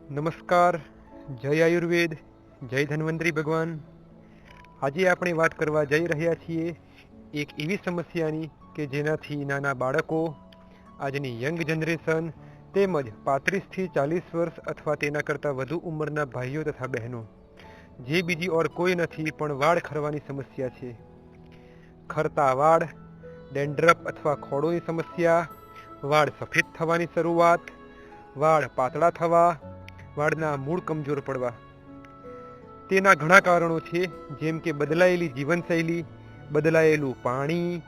નમસ્કાર, જય આયુર્વેદ, જય ધન્વંતરી ભગવાન. આજે આપણે વાત કરવા જઈ રહ્યા છીએ એક એવી સમસ્યાની કે જેનાથી નાના બાળકો, આજની યંગ જનરેશન તેમજ 35 થી 40 વર્ષ અથવા તેના કરતાં વધુ ઉંમરના ભાઈઓ તથા બહેનો, જે બીજી ઓર કોઈ નથી પણ વાળ ખરવાની સમસ્યા છે. ખરતા વાળ, ડેન્ડ્રફ અથવા ખોડોની સમસ્યા, વાળ સફેદ થવાની શરૂઆત, વાળ પાતળા થવા, વાળના મૂળ કમજોર પડવા. તેના ઘણા કારણો છે, જેમ કે બદલાયેલી જીવનશૈલી, બદલાયેલું પાણી,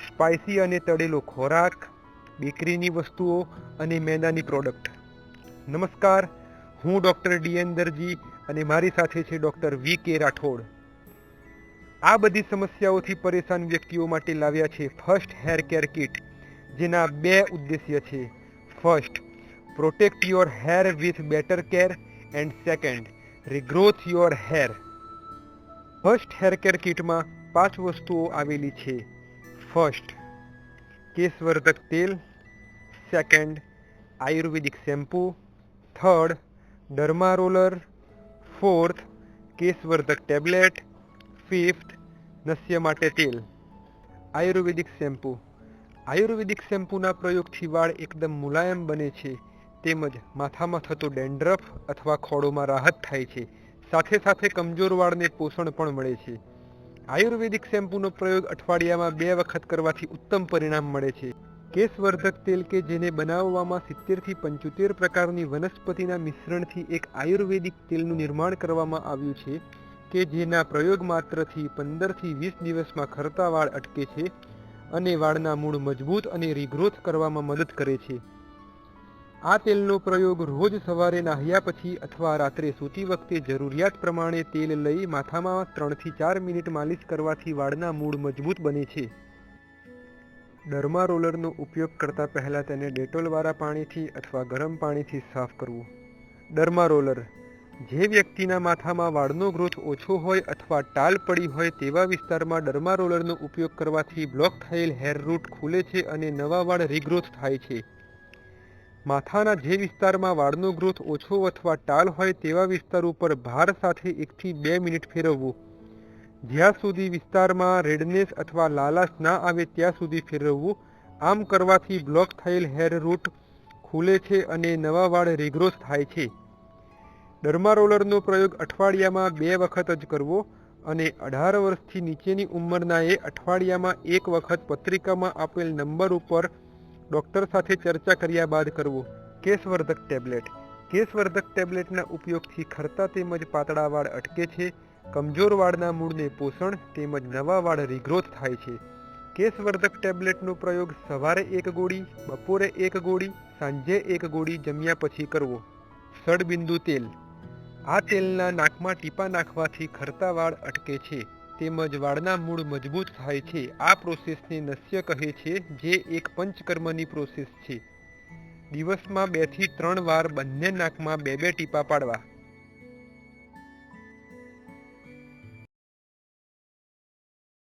સ્પાઇસી અને તળેલો ખોરાક, બેકરીની વસ્તુઓ અને મેંદાની પ્રોડક્ટ. નમસ્કાર, હું ડૉક્ટર DN દરજી અને મારી સાથે છે ડૉક્ટર VK રાઠોડ. આ બધી સમસ્યાઓથી પરેશાન વ્યક્તિઓ માટે લાવ્યા છે ફર્સ્ટ હેર કેર કિટ, જેના 2 ઉદ્દેશ્ય છે. First, protect your hair with better care, and second, regrowth your hair. First hair care કિટમાં 5 વસ્તુઓ આવેલી છે. ફર્સ્ટ, કેશવર્ધક તેલ. સેકન્ડ, આયુર્વેદિક shampoo. Third, derma roller. Fourth, કેશવર્ધક ટેબ્લેટ. ફિફ્થ, નસ્ય માટે તેલ. આયુર્વેદિક શેમ્પૂ. આયુર્વેદિક શેમ્પૂના પ્રયોગથી વાળ એકદમ મુલાયમ બને છે, તેમજ માથામાં થતો ડેન્ડ્રફ અથવા ખોડોમાં રાહત થાય છે. સાથે સાથે કમજોર વાળને પોષણ પણ મળે છે. આયુર્વેદિક શેમ્પૂનો પ્રયોગ અઠવાડિયામાં 2 વખત કરવાથી ઉત્તમ પરિણામ મળે છે. કેશવર્ધક તેલ કે જેને બનાવવામાં 70 થી 75 પ્રકારની વનસ્પતિના મિશ્રણથી એક આયુર્વેદિક તેલનું નિર્માણ કરવામાં આવ્યું છે, કે જેના પ્રયોગ માત્રથી 15 થી 20 દિવસમાં ખરતા વાળ અટકે છે અને વાળના મૂળ મજબૂત અને રીગ્રોથ કરવામાં મદદ કરે છે. આ તેલનો પ્રયોગ રોજ સવારે નાહ્યા પછી અથવા રાત્રે સૂતી વખતે જરૂરિયાત પ્રમાણે તેલ લઈ માથામાં 3 થી 4 મિનિટ માલિશ કરવાથી વાળના મૂળ મજબૂત બને છે. ડર્મા રોલરનો ઉપયોગ કરતા પહેલા તેને ડેટોલવાળા પાણીથી અથવા ગરમ પાણીથી સાફ કરવું. Derma roller. જે વ્યક્તિના માથામાં વાળનો ગ્રોથ ઓછો હોય અથવા ટાલ પડી હોય તેવા વિસ્તારમાં ડર્મા રોલરનો ઉપયોગ કરવાથી બ્લોક થયેલ હેર રૂટ ખુલે છે અને નવા વાળ રીગ્રોથ થાય છે. માથાના જે વિસ્તારમાં વાળનો ગ્રોથ ઓછો અથવા ટાલ હોય તેવા વિસ્તાર ઉપર ભાર સાથે 1 થી 2 મિનિટ ફેરવવું. જ્યાં સુધી વિસ્તારમાં રેડનેસ અથવા લાલાશ ના આવે ત્યાં સુધી ફેરવવું. આમ કરવાથી બ્લોક થયેલ હેર રૂટ ખુલે છે અને નવા વાળ રીગ્રોથ થાય છે. ડર્મા રોલરનો પ્રયોગ અઠવાડિયામાં 2 વખત જ કરવો અને 18 વર્ષથી નીચેની ઉંમરનાએ અઠવાડિયામાં 1 વખત પત્રિકામાં આપેલ નંબર ઉપર ડૉક્ટર સાથે ચર્ચા કર્યા બાદ કરવો. કેશવર્ધક ટેબ્લેટ. કેશવર્ધક ટેબ્લેટના ઉપયોગથી ખરતા તેમજ પાતળા વાળ અટકે છે, કમજોર વાળના મૂળને પોષણ તેમજ નવા વાળ રીગ્રોથ થાય છે. કેશવર્ધક ટેબ્લેટનો પ્રયોગ સવારે 1 ગોળી, બપોરે 1 ગોળી, સાંજે 1 ગોળી જમ્યા પછી કરવો. સડબિંદુ તેલ. આ તેલના નાકમાં ટીપા નાખવાથી ખરતા વાળ અટકે છે તેમજ વાળના મૂળ મજબૂત થાય છે. આ પ્રોસેસને નસ્ય કહે છે, જે એક પંચકર્મની પ્રોસેસ છે. દિવસમાં 2 થી 3 વાર બંને નાકમાં 2-2 ટીપા પાડવા.